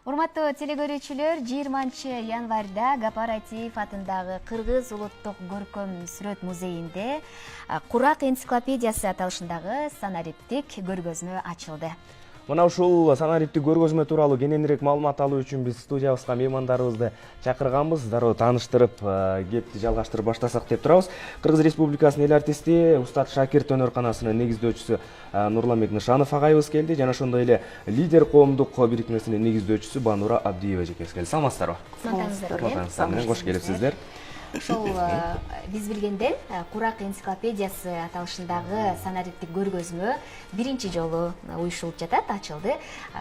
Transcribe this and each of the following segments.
Урматтуу телегөрүүчүлөр, 20-январда Гапаратиев атындагы Кыргыз улуттук көркөм сүрөт музейинде Курак энциклопедиясы аталышындагы санариптик көргөзмө ачылды. Мына ушул санариптик көргөзмө тууралуу кененирээк маалымат алуу үчүн биз студиябызга меймандарыбызды чакырганбыз. Дароо тааныштырып, кепти жалгаштырып баштасак деп турабыз. Кыргыз Республикасынын эл артисти, Устат Шакирт өнөрканасынын негиздөөчүсү Нурламек Нышанов агайыбыз келди. Жана ошондой эле Лидер коомдук бирикмесинин негиздөөчүсү Банура Абдиева жекебиз келди. Саламатсыздарбы? Саламатсыздар менен кош келипсиздер. Ошол биз билгенден Курак энциклопедиясы аталышындагы санариптик көргөзмө биринчи жолу уюштурулуп жатат, ачылды.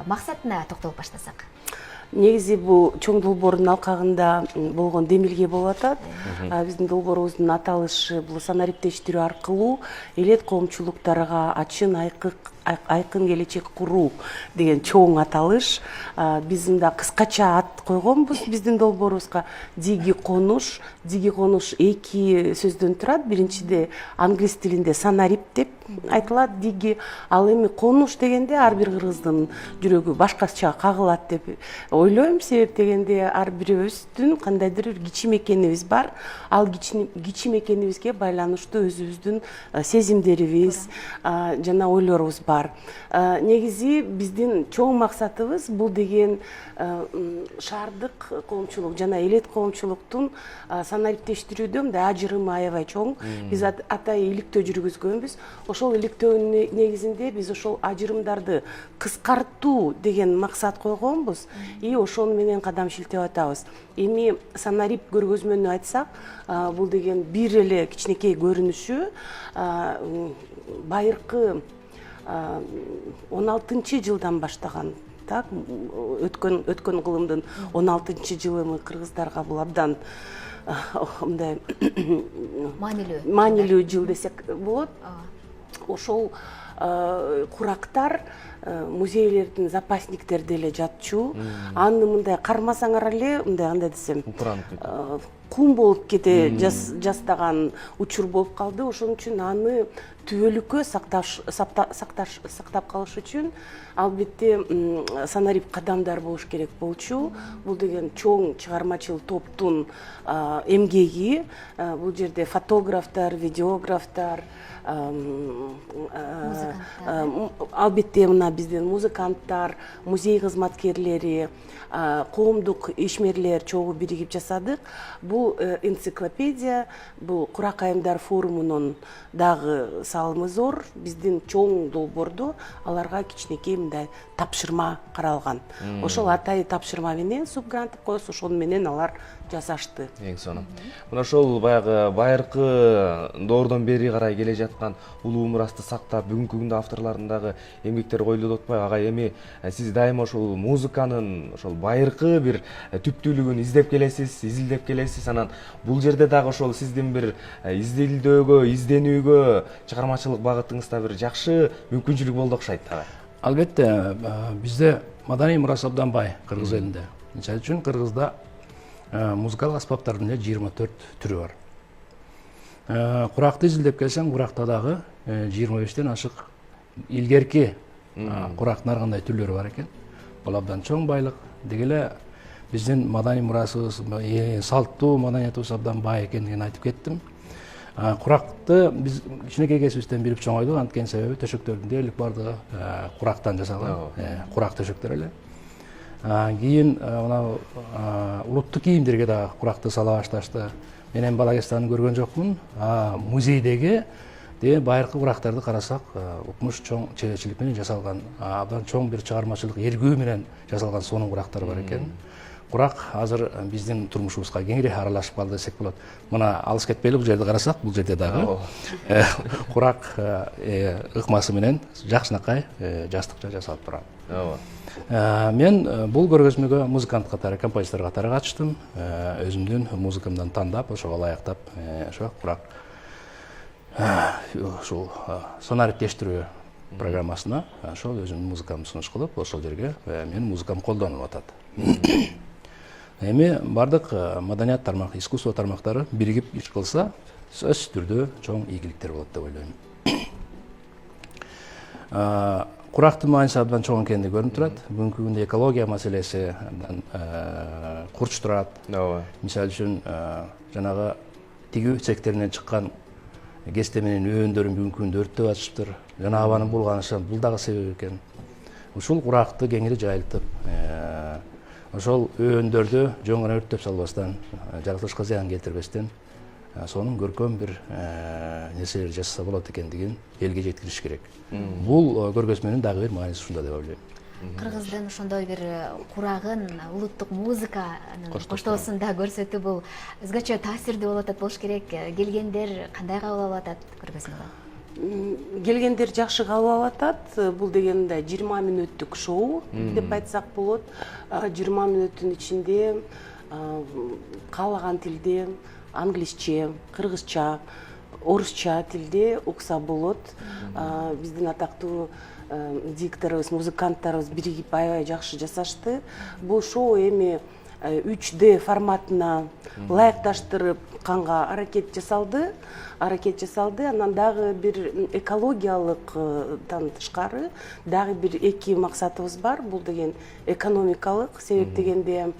Максатына токтолуп баштасак. Негизи бул чоң долбоордун алкагында болгон демилге болуп атат. Биздин долбоорубуздун аталышы бул санариптештирүү аркылуу элет коомчулуктарга ачын айкын келечек куруу деген чоң аталыш. Биз мында кыскача ат койгонбуз биздин долбоорубузга. Диги конуш эки сөздөн турат. Биринчиде англис тилинде санарип деп айтылат, диги. Ал эми конуш дегенде ар бир кыргыздын жүрөгү башкача кагылат деп ойлойм. Себеп дегенде ар бирибиздин кандайдыр бир кичим экенибиз бар. Ал кичим экенибизге байланыштуу өзүбүздүн сезимдерибиз жана ойлорубуз бар. Негизи биздин чоң максатыбыз бул деген шаардык коомчулук жана элет коомчулуктун санариптештирүүдө мындай ажырымы аябай чоң. Биз атайын иликтөө жүргүзгөнбүз. Ошол иликтөөнүн негизинде биз ошол ажырымдарды кыскартуу деген максат койгонбуз. И ошону менен кадам шилтеп атабыз. Эми санарип көргөзмөнү айтсак, бул деген бир эле кичинекей көрүнүшү байыркы 16-жылдан баштаган. Так, өткөн кылымдын 16-жылы кыргыздарга бул абдан мындай маанилүү жыл десек болот. Ошол курактар музейлердин запасниктерде эле жатчу. Аны мындай кармасаңар эле мындай андай десем кум болуп кете жастаган учур болуп калды. Ошон үчүн аны түбөлүккө сактап калыш үчүн албетте санарип кадамдар болуш керек болчу. Бул деген чоң чыгармачыл топтун эмгеги. Бул жерде фотографтар, видеографтар, албетте мына биздин музыканттар, музей кызматкерлери, коомдук ишмерлер чогуу биригип жасадык. Бул энциклопедия, бул Курак айымдар форумунун дагы салымы зор. Биздин чоң долбоордо аларга кичинекей мындай тапшырма каралган. Ошол атайын тапшырма менен субгрант коюп, ошону менен алар жасашты. Эң сонун. Мына ошол баягы байыркы доордон бери карай келе жаткан улуу мурасты сактап, бүгүнкү күндө авторлордун дагы эмгектери коюлуп атпайбы? Агай, эми сиз дайыма ошол музыканын ошол байыркы бир түптүүлүгүн издеп келесиз, изилдеп келесиз. Анан бул жерде дагы ошол сиздин бир изилдөөгө, изденүүгө, чыгармачылык багытыңызда бир жакшы мүмкүнчүлүк болду окшойт. Албетте, бизде маданий мурас абдан бай кыргыз элинде. Мисалы үчүн кыргызда музыкалык аспаптардын 24 түрү бар. Куракты изилдеп келсең, куракта дагы 25тен ашык илгерки курактын ар кандай түрлөрү бар экен. Бул абдан чоң байлык. Деги эле биздин маданий мурасыбыз, салттуу маданиятыбыз абдан бай экендигин айтып кеттим. Куракты биз кичинекей кезибизден билип чоңойдук, анткени себеби төшөктөрдүн дээрлик бардыгы курактан жасалган, курак төшөктөр эле. Кийин мына улуттук кийимдерге да куракты сала башташты. Мен эми бала кезинде аны көргөн жокмун. Музейдеги байыркы курактарды карасак, укмуш чоң чеберчилик менен жасалган, абдан чоң бир чыгармачылык эргүү менен жасалган сонун курактар бар экен. Курак азыр биздин турмушубузга кеңири аралашып калды десек болот. Мына алыс кетпейли, бул жерди карасак, бул жерде дагы курак ыкмасы менен жакшынакай жастыкча жасалып турат. Мен бул көргөзмөгө музыкант катары, композитор катары катыштым. Өзүмдүн музыкамдан тандап, ошого ылайыктап, ошо курак ушул санариптештирүү программасына ошол өзүмдүн музыкамды сунуш кылып, ошол жерге менин музыкам колдонулуп атат. Эми бардык маданият тармак, искусство тармактары биригип иш кылса, сөзсүз түрдө чоң ийгиликтер болот деп ойлойм. курактын мааниси абдан чоң экендиги көрүнүп турат. Бүгүнкү күндө экология маселеси абдан курч турат. ооба. Мисалы үчүн жанагы тигүү цехтеринен чыккан кесте менен өбөндөрүн бүгүнкү күндө өрттөп атышыптыр. Жана абанын булганышы бул дагы себеп экен. Ушул куракты кеңири жайылтып, ошол өбөндөрдү жоң гана өрттөп салбастан, жаратылышка зыян келтирбестен, сонун көркөм бир нерселер жасаса болот экендигин элге жеткириш керек. Бул көргөзмөнүн дагы бир мааниси ушунда деп ойлойм. Кыргыздын ошондой бир курагын улуттук музыканын коштоосунда көрсөтүү бул өзгөчө таасирдүү болуп атат болуш керек. Келгендер кандай кабыл алып атат көргөзмөгө? Келгендер жакшы кабыл алып атат. Бул дегенде 20 мүнөттүк шоу деп айтсак болот. 20 мүнөттүн ичинде каалаган тилде англисче, кыргызча, орусча тилде укса болот. Биздин атактуу дикторубуз, музыканттарыбыз биригип аябай жакшы жасашты. Бул шоу эми 3D форматына ылайыкташтырып канга аракет жасалды. Анан дагы бир экологиялык тышкары дагы бир эки максатыбыз бар. Бул деген экономикалык, себеп дегенде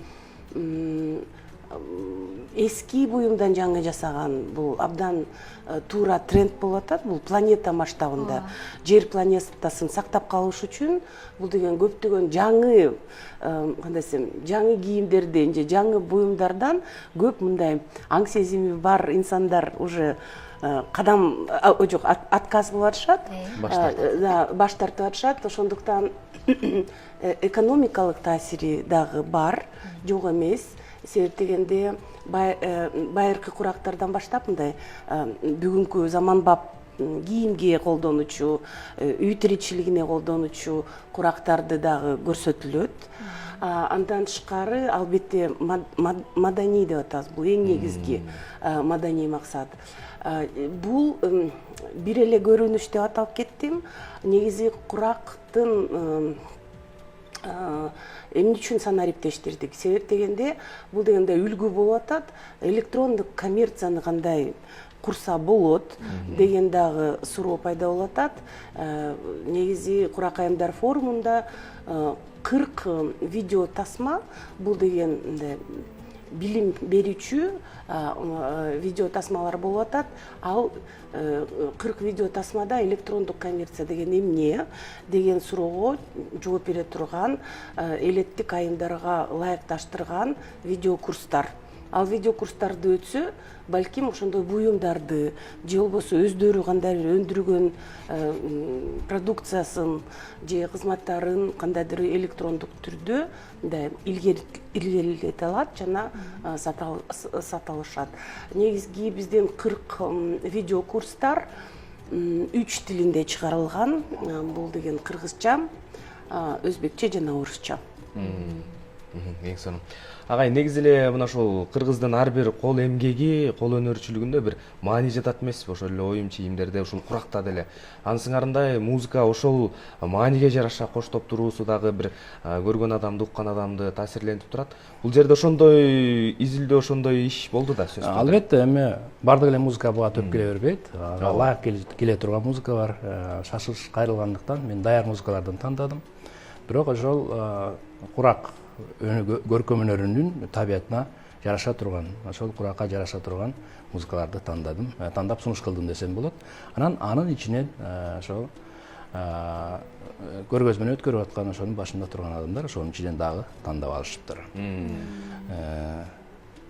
эски буюмдан жаңы жасаган бул абдан туура тренд болуп атат. Бул планета масштабында жер планетасын сактап калыш үчүн бул деген көптөгөн жаңы кандай десем, жаңы кийимдерден же жаңы буюмдардан көп мындай аң сезими бар инсандар уже кадам жок отказ кылып атышат, баш тартып атышат. Ошондуктан экономикалык таасири дагы бар, жок эмес. Себеп дегенде байыркы курактардан баштап мындай бүгүнкү заманбап кийимге колдонуучу, үй тиричилигине колдонуучу курактарды дагы көрсөтүлөт. Андан тышкары албетте маданий деп атабыз. Бул эң негизги маданий максат. Бул бир эле көрүнүш деп аталып кеттим. Негизи курактын эмне үчүн санариптештирдик? Себеп дегенде бул дегенде үлгү болуп атат. Электрондук коммерцияны кандай курса болот деген дагы суроо пайда болуп атат. Негизи Куракайымдар форумунда 40 видео тасма, бул деген билим берүүчү видео тасмалар болуп атат. Ал 40 видео тасмада электрондук коммерция деген эмне деген суроого жооп бере турган, элеттик айымдарга ылайыкташтырган видео курстар. Ал видео курстарды өтсө, балким ошондой буюмдарды же болбосо өздөрү кандайдыр өндүргөн продукциясын же кызматтарын кандайдыр электрондук түрдө илгерилете алат жана сата алышат. Негизги бизден 40 видео курстар 3 тилинде чыгарылган. Бул деген кыргызча, өзбекче жана орусча. Эң сонун. Агай, негизи эле мына ошол кыргыздын ар бир кол эмгеги, кол өнөрчүлүгүндө бир маани жатат эмеспи? Ошол эле оюм чийимдерде, ушул куракта деле. Анын сыңарындай музыка ошол мааниге жараша коштоп туруусу дагы бир көргөн адамды, уккан адамды таасирлентип турат. Бул жерде ошондой изилдөө, ошондой иш болду да сөзсүз. Албетте, эми бардык эле музыка буга төп келе бербейт. Ылайык келе турган музыка бар. Шашылыш кайрылгандыктан мен даяр музыкалардан тандадым. Бирок ошол курак көркөм өнөрүнүн табиятына жараша турган, ошол куракка жараша турган музыкаларды тандадым. Тандап сунуш кылдым десем болот. Анан анын ичинен ошол көргөзмөнү өткөрүп аткан ошонун башында турган адамдар ошонун ичинен дагы тандап алышыптыр.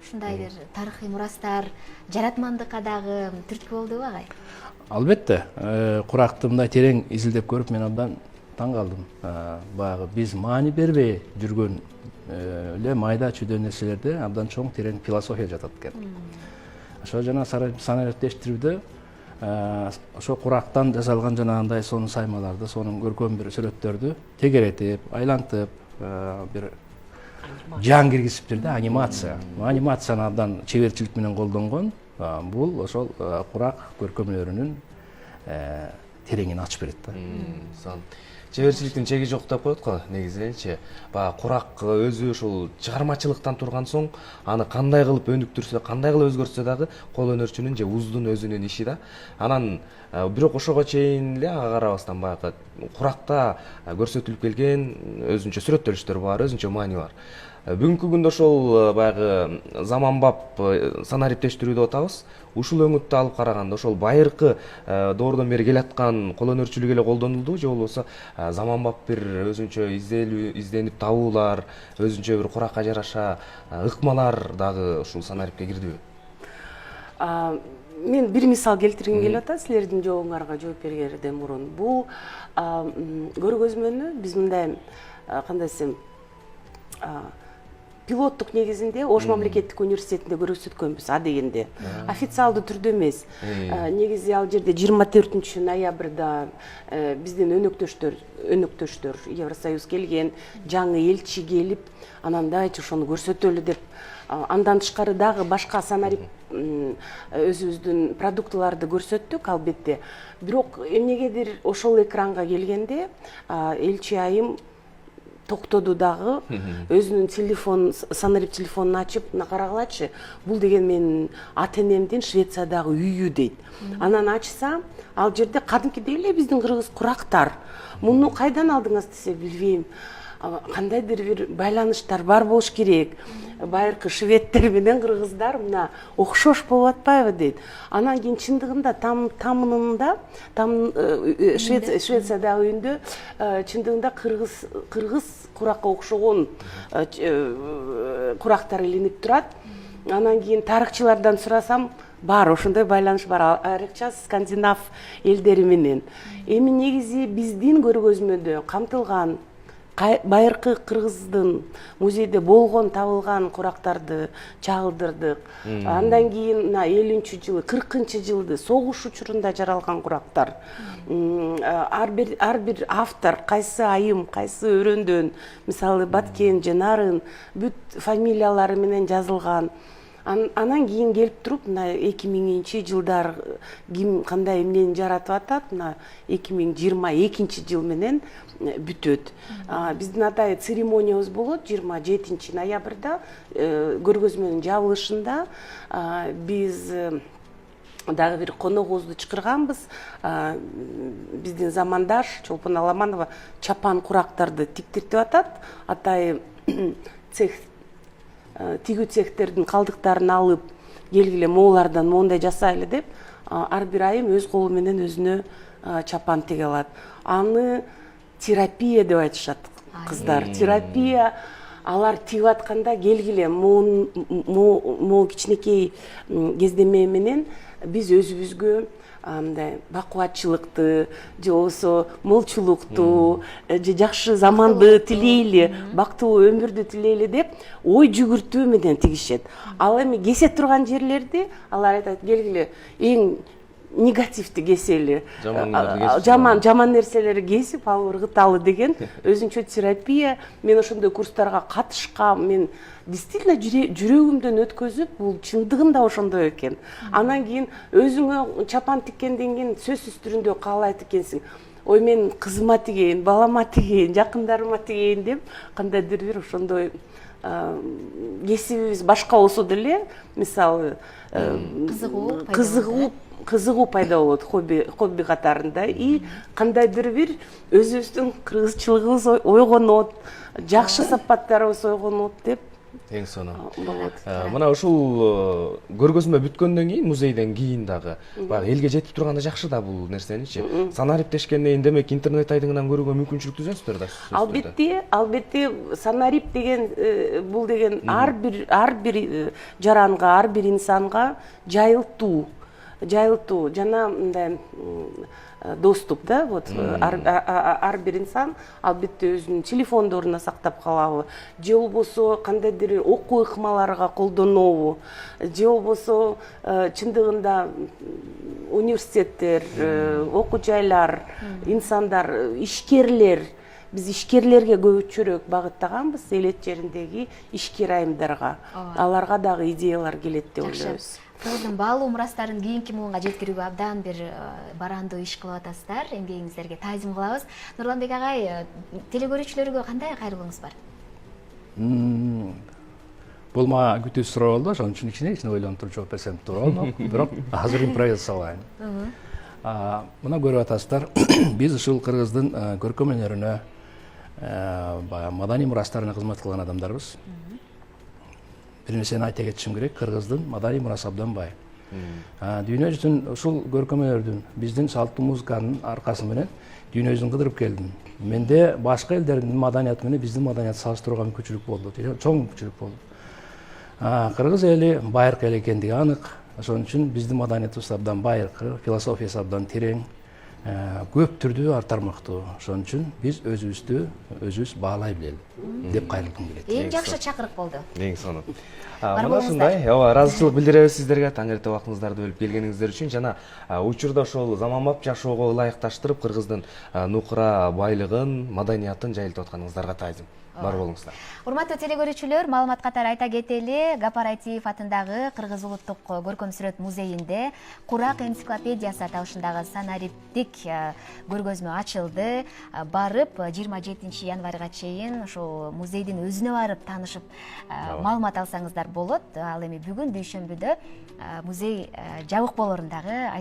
Ушундай бир тарыхый мурастар жаратмандыкка дагы түрткү болдубу агай? Албетте, куракты мындай терең изилдеп көрүп мен абдан таң калдым. Баягы биз маани бербей жүргөн эле майда чүйдө нерселерде абдан чоң терең философия жатат экен. Ошо жана санариптештирүүдө ошо курактан жасалган жанагындай сонун саймаларды, сонун көркөм бир сүрөттөрдү тегеретип, айлантып, бир жан киргизиптир да, анимация. Анимацияны абдан чеберчилик менен колдонгон. Бул ошол курак көркөм өнөрүнүн тереңин ачып берет да. чеберчиликтин чеги жок деп коет го негизиненчи. Баягы курак өзү ушул чыгармачылыктан турган соң аны кандай кылып өнүктүрсө, кандай кылып өзгөртсө дагы кол өнөрчүнүн же уздун өзүнүн иши да. Анан бирок ошого чейин эле ага карабастан баягы куракта көрсөтүлүп келген өзүнчө сүрөттөлүштөр бар, өзүнчө маани бар. Бүгүнкү күндө ошол баягы заманбап санариптештирүү деп атабыз. Ушул өңүттү алып караганда ошол байыркы доордон бери келаткан кол өнөрчүлүк эле колдонулду же болбосо заманбап бир өзүнчө изденип табуулар, өзүнчө бир куракка жараша ыкмалар дагы ушул санарипке кирдиби? Мен бир мисал келтиргим келип атат силердин жообуңарга жооп бергенден мурун. Бул көргөзмөнү биз мындай кандай десем пилоттук негизинде Ош мамлекеттик университетинде көрсөткөнбүз, а дегенде. Официалдуу түрдө эмес. Негизи ал жерде 24 ноябрда биздин өнөктөштөр Евросоюз келген, жаңы элчи келип, анан дайчы ошону көрсөтөлү деп, андан тышкары дагы башка санарип өзүбүздүн продуктыларды көрсөттүк албетте. Бирок эмнегедир ошол экранга келгенде элчи айым токтоду дагы, өзүнүн санарип телефонун ачып, мына карагылачы, бул деген менин ата-энемдин Швециядагы үйү дейт. Анан ачса, ал жерде кадимкидей эле биздин кыргыз курактар. Муну кайдан алдыңыз десе, билбейм. Кандайдыр бир байланыштар бар болуш керек. Байыркы шведтер менен кыргыздар мына окшош болуп атпайбы дейт. Анан кийин чындыгында тамынында, Швециядагы үйүндө чындыгында кыргыз куракка окшогон курактар илинип турат. Анан кийин тарыхчылардан сурасам, бар, ошондой байланыш бар, айрыкча скандинав элдери менен. Эми негизи биздин көргөзмөдө камтылган байыркы кыргыздын музейде болгон табылган курактарды чагылдырдык. Андан кийин 50-жылы, 40-жылды согуш учурунда жаралган курактар. Ар бир автор кайсы айым, кайсы өрөндөн, мисалы Баткен, Жанарын бүт фамилиялары менен жазылган. Анан кийин келип туруп, мына 2000-жылдар ким кандай эмнени жаратып атат, мына 2022-жыл менен бүтөт. Биздин атай церемониябыз болот 27 ноябрда көргөзмөнүн жабылышында. Биз дагы бир коногубузду чакырганбыз. Биздин замандаш Чолпон Аламанова чапан курактарды тиктиртип атат. Атай тигүү цехтердин калдыктарын алып, келгиле моулардан моундай жасайлы деп, ар бир айым өз колу менен өзүнө чапан тиге алат. Аны терапия деп айтышат кыздар. Терапия, алар тигип атканда келгиле могу кичинекей кездеме менен биз өзүбүзгө мындай бакубатчылыкты, же болбосо молчулукту, же жакшы заманды тилейли, бактылуу өмүрдү тилейли деп ой жүгүртүү менен тигишет. Ал эми кесе турган жерлерди алар айтат, келгиле эң негативди кесели, жаман нерселерди кесип алып ыргыталы деген өзүнчө терапия. Мен ошондой курстарга катышкам, мен действительно жүрөгүмдөн өткөзүп, бул чындыгында ошондой экен. Анан кийин өзүңө чапан тиккенден кийин сөзсүз түрүндө каалайт экенсиң. Ой, мен кызыма тигейин, балама тигейин, жакындарыма тигейин деп, кандайдыр бир ошондой кесибибиз башка болсо деле, мисалы кызыгуу пайда болот хобби катарында, и кандайдыр бир өзүбүздүн кыргызчылыгыбыз ойгонот, жакшы сапаттарыбыз ойгонот деп эң сонун болот. Мына ушул көргөзмө бүткөндөн кийин, музейден кийин дагы баягы элге жетип турганда жакшы да бул нерсеничи. Санариптешкенден кийин демек интернет айдыңынан көрүүгө мүмкүнчүлүк түзөсүздөр да. Албетте санарип деген бул деген ар бир жаранга, ар бир инсанга жайылтуу жана мындай доступ да, вот ар бир инсан албетте өзүнүн телефондоруна сактап калабы, же болбосо кандайдыр окуу ыкмаларга колдонобу, же болбосо чындыгында университеттер, окуу жайлар, инсандар, ишкерлер биз ишкерлерге көбүнчөрөөк багыттаганбыз, элет жериндеги ишкер айымдарга. Аларга дагы идеялар келет деп ойлойбуз. Кыргыздын баалуу мурастарын кийинки муунга жеткирүүгө абдан бир барандуу иш кылып атасыздар. Эмгегиңиздерге таазим кылабыз. Нурланбек агай, телегөрүүчүлөргө кандай кайрылууңуз бар? Бул мага күтүү суроо болду, ошон үчүн кичине ойлонуп туруп жооп берсем туура болмок. Бирок азыр импровизация кылайын. Мына көрүп атасыздар, биз ушул Кыргыздын көркөм өнөрүнө, баягы маданий мурастарына кызмат кылган адамдарбыз. Бир нерсени айта кетишим керек, Кыргыздын маданий мурасы абдан бай. Дүйнө жүзүн ушул көркөм өнөрдүн, биздин салттуу музыканын аркасы менен дүйнө жүзүн кыдырып келдим. Менде башка элдердин маданияты менен биздин маданиятты салыштырууга мүмкүнчүлүк болду, чоң мүмкүнчүлүк болду. Кыргыз эли байыркы эл экендиги анык. Ошон үчүн биздин маданиятыбыз абдан байыркы, философиясы абдан терең, көп түрдүү тармактуу. Ошон үчүн биз өзүбүз баалай билели деп кайрылгым келет. Эң жакшы чакырык болду. Эң сонун. Мына ушундай, ыраазычылык билдиребиз сиздерге таң эрте убактыңыздарды бөлүп келгениңиздер үчүн жана учурда ошол заманбап жашоого ылайыкташтырып Кыргыздын нукура байлыгын, маданиятын жайылтып атканыңыздарга таазим. Бар болуңуздар. Урматтуу телегөрүүчүлөр, маалымат катары айта кетели, Гапар Айтиев атындагы Кыргыз улуттук көркөм сүрөт музейинде Курак энциклопедиясы аталышындагы санариптик көргөзмө ачылды. Барып 27 январга чейин ошол музейдин өзүнө барып таанышып маалымат алсаңыздар болот. Ал эми бүгүн дүйшөмбүдө музей жабык болорундагы